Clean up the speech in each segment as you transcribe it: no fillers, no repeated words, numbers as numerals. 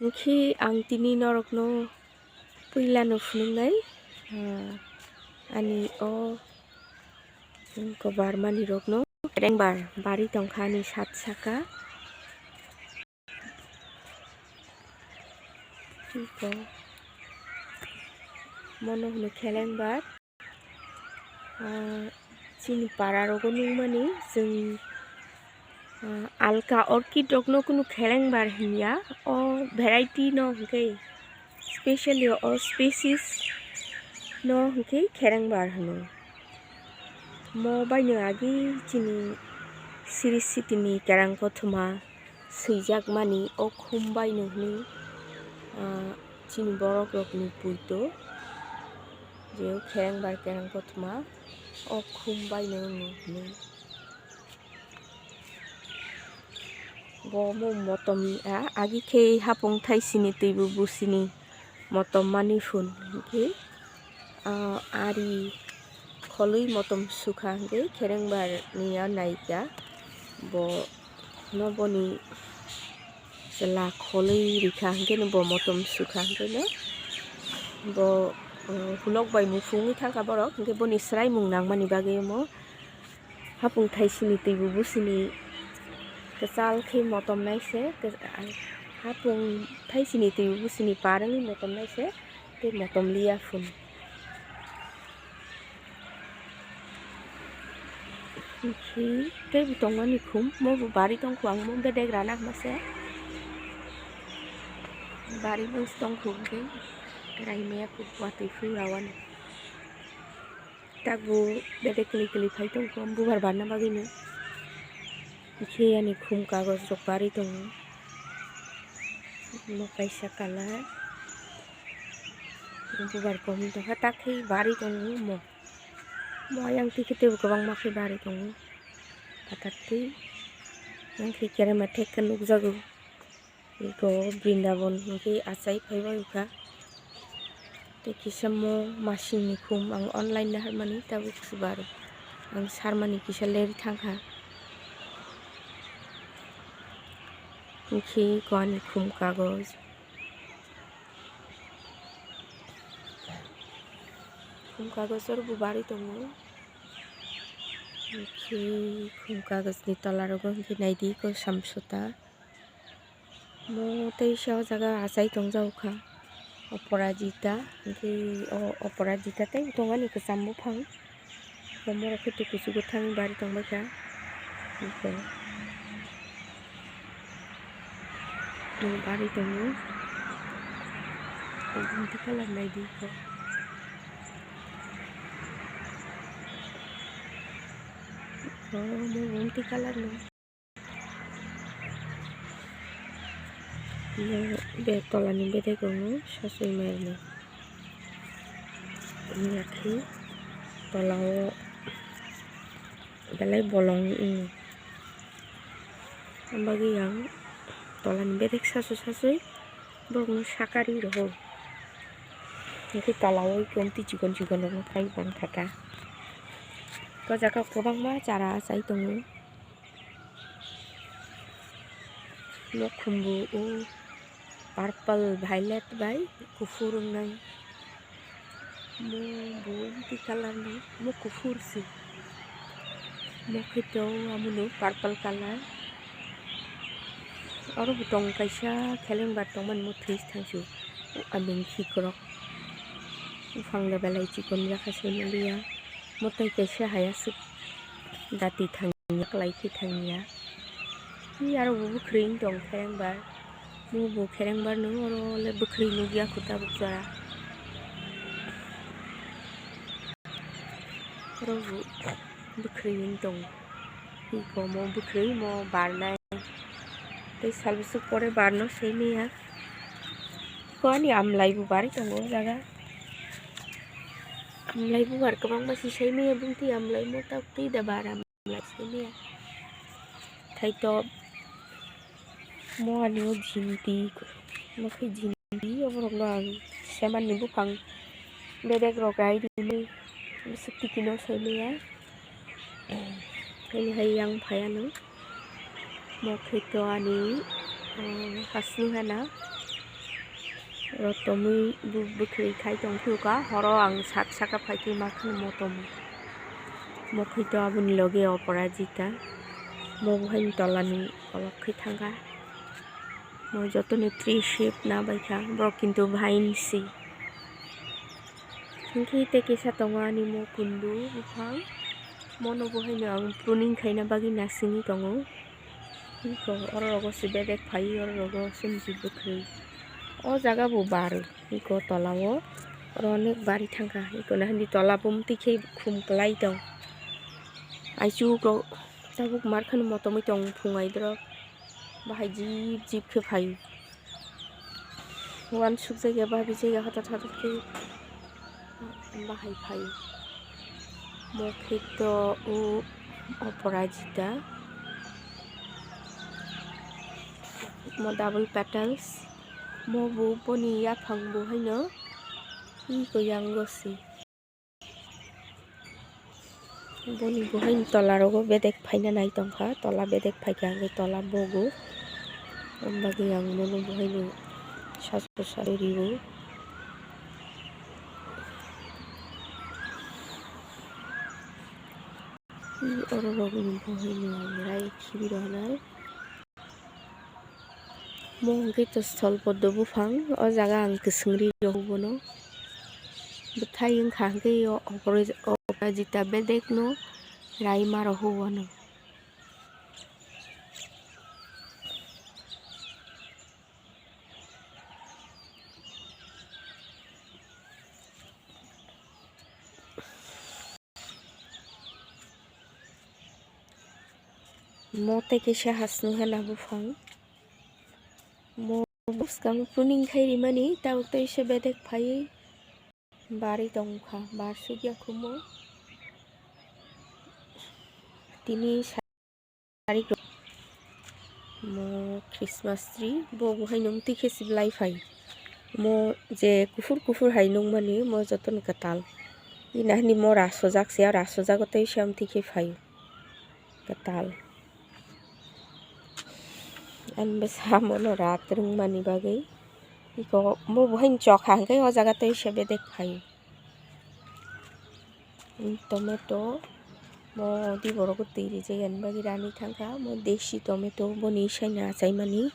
Khi ang tini norok no pila no funungai ani o kobar mani rok no rengbar bari tongkha ni sat saka ko mono hunu kelengbar chini para rogo nungmani jeng alka orchid rok no kunu kelengbar hinya o variety no hingke specially o species no hingke kelengbar hunu mo baino agi chini siri city ni kerang kothuma suijak mani o khum baino hini chini borok rok ni puito je kelengbar kerang kothuma o khum baino hini bo mo motom agi khe hapong thaisini tuibu busini motom mani phun hingke ari kholui motom sukha hingke kelengbar niya naika bo noboni jela kholui rikha hingke bo motom sukha hingke no bo hulok bai mufungi thangka borok hingke boni srai mung nangmani bagui mo hapong thaisini tuibu busini kesal khe motom naise hapong thaisini tuibu busini parangni motom naise te motom liya phun khi te butong mani khum mo bu bari tong khwang mo bedek ranak mase bari mo stong khum ke rai me ku watui fu rawan tak bu bedek kli kli phai tong khum bu bar barna bagino khi ani khum kagos rok bari tong mo kaisa kala bu bar kom to hatak khi bari tong mo yang tikite gobang makhi bari tong patati yang khi kere ma thek kan ukjago iko Brindaban hingke achai phaiba ukha te kisamo machine ni khum ang online na harmani tabu khbar ang sarmani kisa leri thangkha khi ko ani khum kagos or bu bari tongo khi khum kagos ni tola rogo hingke naidi ko samsota mo tei sa jaga achai tongjak ukha Oporajita hingke o Oporajita tei tongani kwcham buphang morok khe kuchu gothang bari tongbaikha hingke bari tongo gunti kalar naidi ko mo gunti kalar no be tolani bedek tongo sasui merni yakhi tolao belai bolong ambagi yang tolani bedek sasui borokno sakari roho hingke tolao konti chikon chikon rokno phai bang thaka o jaga kwbangma chara achai tongo no khumbu purple violet bai kufur ungnai mo bunti color ni mo kufur si mo khito amuno purple color oro butong kaisa kelengbar tongman mo thris thangsu aming khikrok ufang le belai chikon yakase liya motai kaisa hayasuk dati thangya klai khi thangya aro bukhring tong kelengbar mo bu kelengbar no oro le bukhring nugya khuta bukjara oro bukhring tong iko mo bukhring mo barnai tei salbusuk pore barno sei meya ko ani amlai bu bari tongo jaga amlai bu bar kwbangma si sei meya bungti amlai mo tak tei da bar amlai sei meya thaito mo ani jindi mo khe jindi oborok no ang seman ni buphang bedek rok gai dini sukti kino sei meya kani hai yang phayano mo kheto ani hasnu hana Rotomui bukri khai tong thuka horo ang sak saka phaiki makhan motom mokhito abun loge oparajita mo bhain tolani olok khai thanga mo jotoni tree shape na baikha bro kintu bhain si thingki te kisa tongani mo kundu buphang mono bhain ang pruning khaina bagi nasingi tongo ko orogo sibedek phai orogo sumji bukri o jaga bu baru iko tolao onek bari thangka iko na handi tola bum tikhe khum klai dong aichu ko tabuk markhan motomui tong phungai dro bahai jip jip khe phai wan suk jaiga babi jaiga hatat hatat ke bahai phai mokhito u oparajita mo double petals mo bu poni ya phang bu haino iko yang gosi boni bu hain tola rogo bedek phaina nai tongkha tola bedek phaika ge tola bogu ombagi yang mono bu haino sasko sariribu oro rogo bu haino rai khibirona mo gito stol poddo bufang o jaga ang kesengri rohubono buthai ang khangke o oparajita bedek no rai maro hubono mo te kisa hasnu hena bufang mo buskang pruning khairi mani tabuk te ise bedek phai bari tongkha bar sugya khumo tini sari mo Christmas tree bo buhai nung tikhe siblai phai mo je kufur hainung mani mo joton katal inahni mo rasojak sia rasojagote sam tikhe phai katal an besa mono ratrung mani bagai iko mo buhain chokha hangkai o jaga te sebe dek phai tomato mo di borogo tiri jegan bagi rani thangka mo deshi tomato boni saina chaimani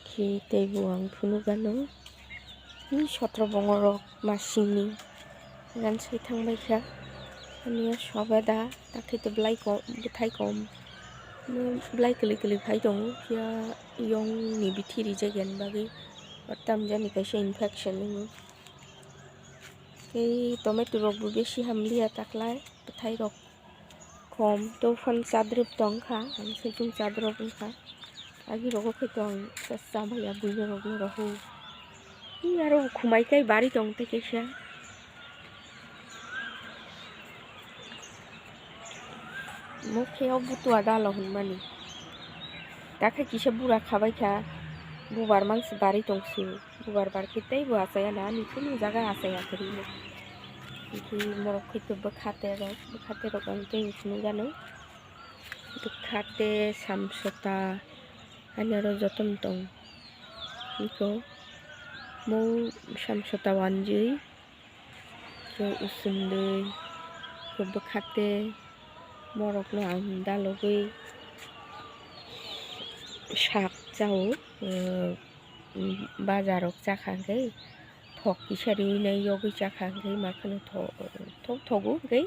ki te buang phunu gano ni sotro bongorok masini gan sai thangbai kha ania sobeda takhe to blai ko buthai kom mo blai kali phai dong ya yong ni bithiri jegan bagi batam jani kaisa infection ningo ei tomato rok bu beshi hamlia taklai buthai rok kom to fan chadrup tongkha ang sejung chadrup ongkha agi rogo khe tong sa bhaya buino rok no rohu i aro khumai kai bari tong te kaisa mokhe obutua dalo hunmani dakhe kisa bura khabai kha bubar mansi bari tongsu bubar barkhe tei bu achaya na ni khunu jaga achaya kari mo ki morok khito bakhate rok ang tei khunu gano bakhate samsota anaro jotom tong iko mo samsota wanjui ko usundei ko bakhate morok no ang dalogoi sak jao bazarok chakhangkai thok kisari nai yogi chakhangkai markhano thok thogu gai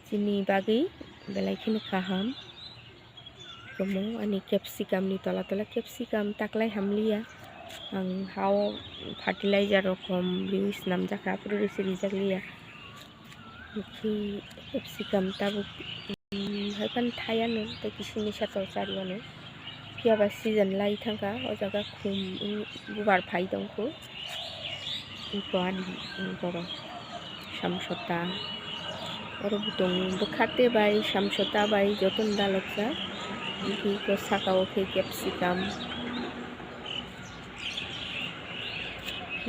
chini bagi belai khini kaham komo ani capsicum ni tola capsicum taklai hamlia ang hau fertilizer rokom lewis namjakha produce rijaglia ki capsicum tabuk haipan thaiano te kisini sato chariano piaba season lai thangka o jaga khum bubar phai dongkhu iko ani goro samsota oro butong bakhate bai samsota bai joton dalokja iki ko sakao khe capsicum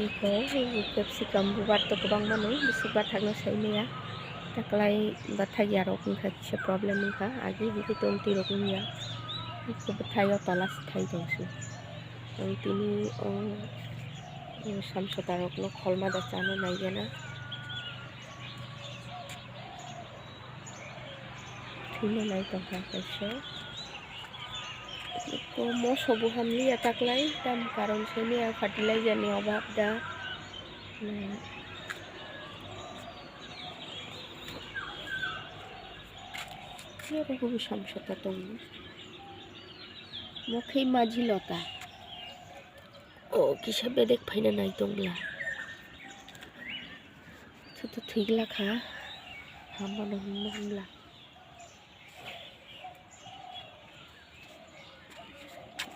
iko capsicum bubar to gobang mano bisukbar thakno saimaya taklai bathai yarok ongkha kisa problem ongkha agi biki tongti rok ongya iko bathai o tola thai dongsu ang tini samsotarok no kholma da chano naigena thina nai tongkha kaisa ko mo sobu hamli ataklai tam karon seni fertilizer ni obab da ya ko samsota tong mokhei maji lota o kisa bedek phaina nai tongla to thigla kha hamano hamla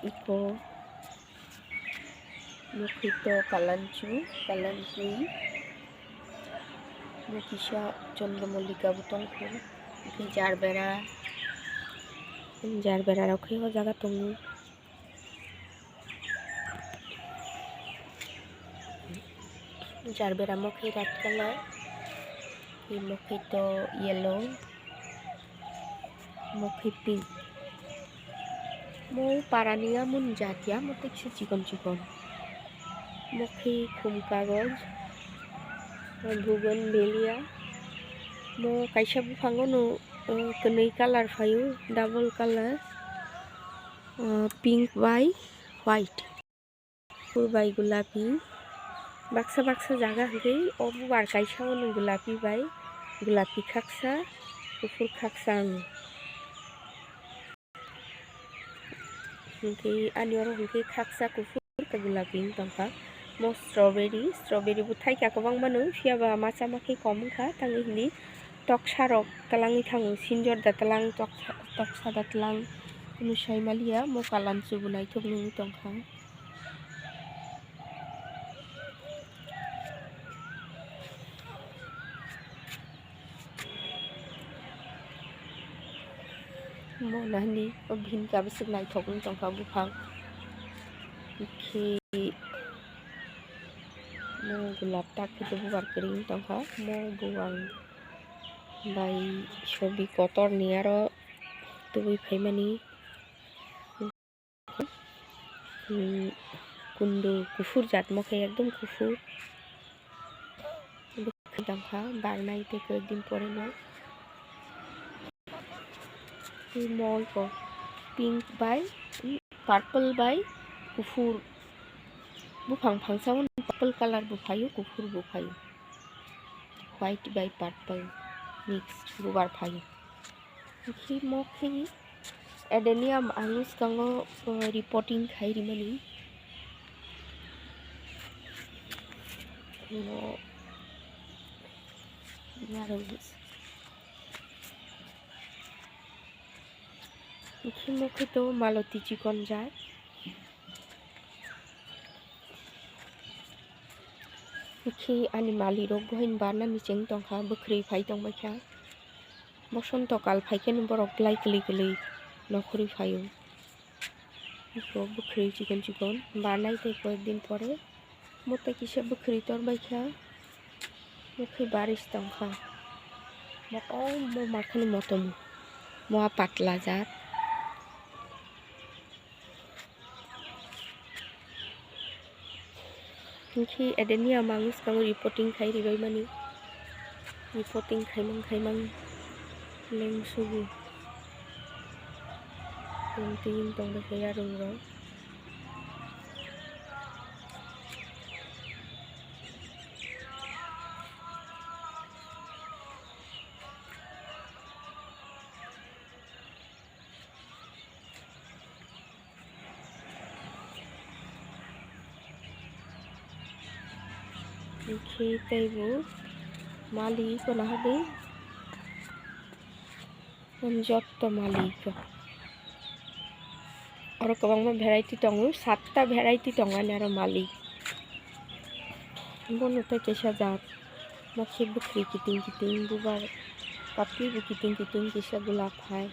iko mokhito kalancui mokisa chandramallika butong phul jarbera rokhe ho jaga tongu jarbera mokhi red color mokhito yellow mokhi pink mo parania mun jatia motik se chikon mokhi khum kagoj bugon belia mo kaisa buphango no kanai color phayo double color pink by white pur by gulapi baksa jaga hingke obu bar kaisa no gulapi by gulapi khaksa kufur khaksa hingke ani oro hingke khaksa kufur ka gulapi tongkha mo strawberry bu thaika kobang mano fiaba macha makhi komkha tangi hindi toksa rok talangi thangu sinjor da talang toksa da talang kunu saimalia mo kalanchu bu naithok nung tongkha mo nahni obhin ka bisik naithok nung tongkha buphang ki mo gulab tak itu bubar kering tongkha mo buang by sobi kotor ni aro tubui phaimani kundu kufur jat mokhe ekdom kufur tongkha barnai te kekdin pore no mo ko pink by purple by kufur buphang phangsaun purple color bu phayo kufur bu phayo white by purple mixed bubar phayo khi mokhi adenium angus kango reporting khairi mani no yarogis khi mokhi to maloti chikon jat khi ani mali rok bohin barna ni cheng tongkha bukhrei phai tongbaikha bosonto kal phaikhen borok klai kli nokhuri phayo ko bukhrei chikon barnai te koekdin pore mote kisa bukhrei torbaikha mokhi barish tongkha mo makhani motom mo patla jat khi adenium angus kango reporting khairi bai mani reporting khaimang leng subu tin tong da kaya rong ro khi taibu mali ko na habe jotto mali ko aro kabangma variety tongo 7ta variety tongani aro mali bonote kesa jat mokhe bukri kiting bubar patli bu kiting kisa gulab phai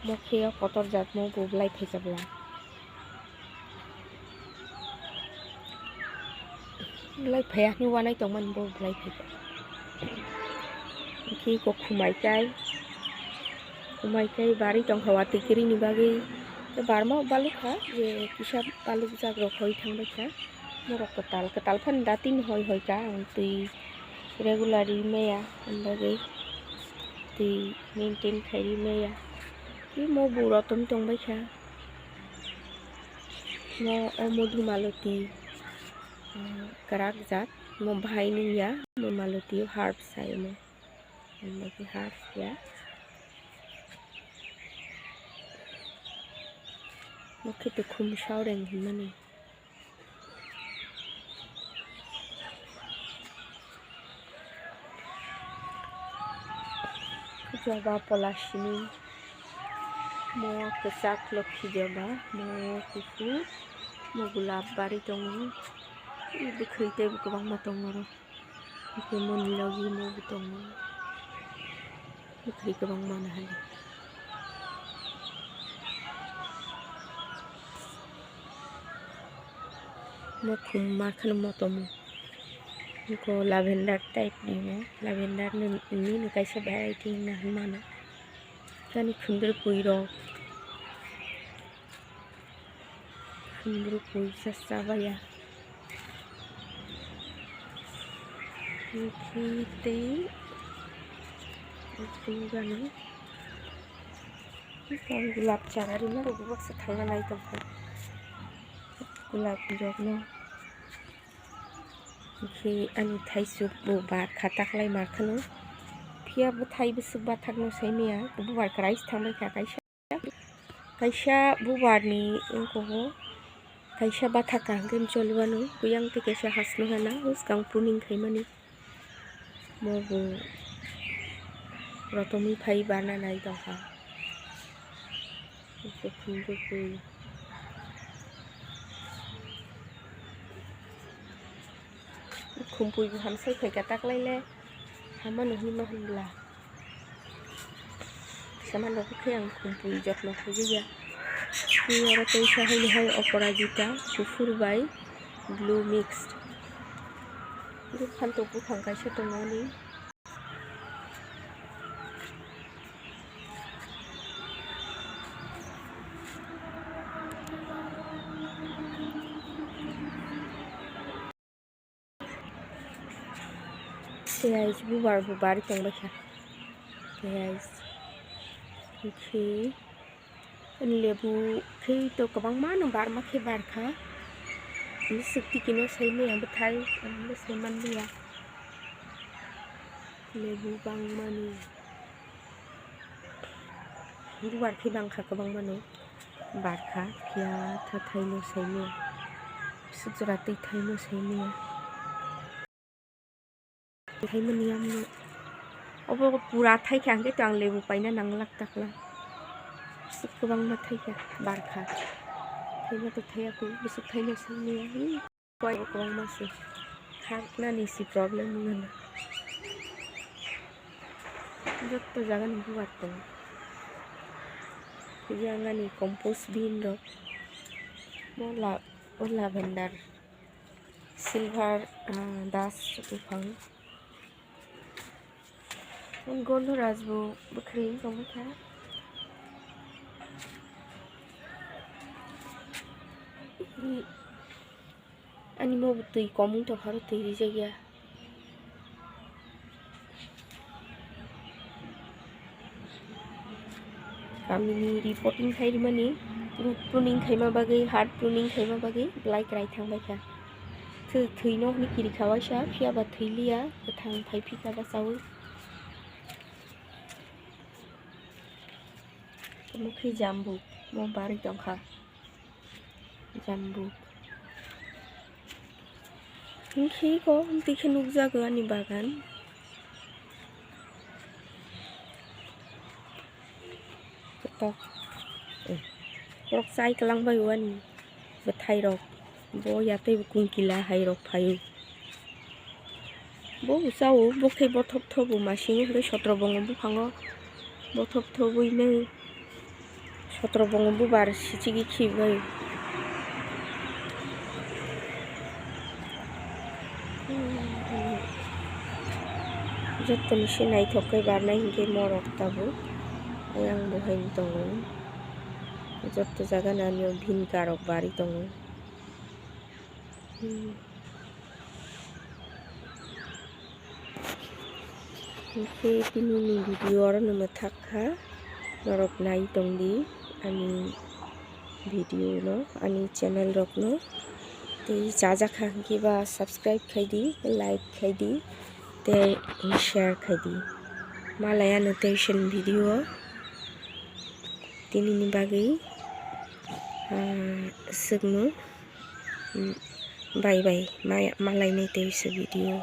mokhe kotor jat mo bublai phejabla lai phaya ni wanai tongman bo blai phej khi ko khumai kai bari tong hawa tikiri ni bagi cái bar mau baluk ha je kisah baluk jagro hoi thangbai ka morok ketal fan da tin hoi ka ang tui regularly meya ambagai tui maintain khairi meya ki mo buro tong bai ka mo omodu maloti karak jat mo bhai ning ya mo maloti harp sai mo ambagai harp ya Mungkin tu kum shaureng mana? Coba pola sini, mau kesak lokhi coba, mau kuku, mau gulab bari tong, ibu kerja ibu kebang matong moro, ibu mau lagi mau betong, ibu kerja kebang mana hal? Mau kumar kan mau tomu, ko lavender type ni mo, lavender ni kaisa variety na mana, kan khundur puiro sasaba ya, kita itu kan ni, kalau gulab cara ni mana gulab setengah naik tu kan, gulab hijau ni. Khi anh thấy sụp bù bạc khá tắc lại mà khăn phía bù thấy bù sụp bạc thắc nó xây mía bù bạc cái thằng mấy cái xa bù bạc ni có cái xa bạc thắc càng game cho luôn nó bù yang thì cái xa hát nó hả na bù càng puning khai mà ni mô bù rồi tôi mới thấy bà na này đâu hả bù không được bù kumpul ham sai kai katak lai le hama no hima hula sama no khayang kumpul jot no khujiya ni ora tai sa hai oporajita kufur bai blue mixed ru khan to pu thang kai se to ni guys bubar tong bacha guys khi lebu khi to kabang man bar ma khi bar kha ni sikti kino sai me am thai am sai man ya lebu bang mani bubar khi bang kha kabang mano bar kha khia tha thai no sai me sujra tai thai no sai me thấy mình nhầm nữa, ông pura thấy càng cái toàn lebu phải nó nặng lắc tắc là, sức cơ băng mà thấy cả bàn khá, thấy mà tôi thấy aku besok thấy nó sang nia, quay cơ băng mà sih, khác na ni si problem nữa, rất tôi jangan buat tu, jangan ni compost bin rồi, mau lavender, silver dust upang. Con gold rasbu bakri không có anh mua một tùy có muốn cho họ tùy đi chơi kami reporting khai mani root pruning khai ma bagai hard pruning khai ma bagai like right thang bai ka thui no ni kiri khawa sha phia ba thui lia thang phai phi ka ba sau mungkin jambu mau bari dong kak jambu ini kok nanti kenuk jaga nih bagan ketok rok sai kelang bayuan betai rok bo ya te bukung kila hai rok payu bo usau bo kai bo thop thop bu masing hore sotro bong bu phango bo thop thop bu ne sotro bong bu bar sichigi khibai jottoni se nai thokai bar nai hinge morok tabu yang bohain tongo जत जागा नानियो भिन कारक बारि दङ okay दिनैनि video आरो थाखा नरक नाय दंदि आंनि भिडिअ न आंनि चेनेल रकनो ते जाजाखा गिबा सब्सक्राइब खायदि लाइक खायदि ते शेयर खायदि मालायानो टेसन भिडिअ दिनैनि बागै जोंनो बाय बाय मालायनि टेसन भिडिअ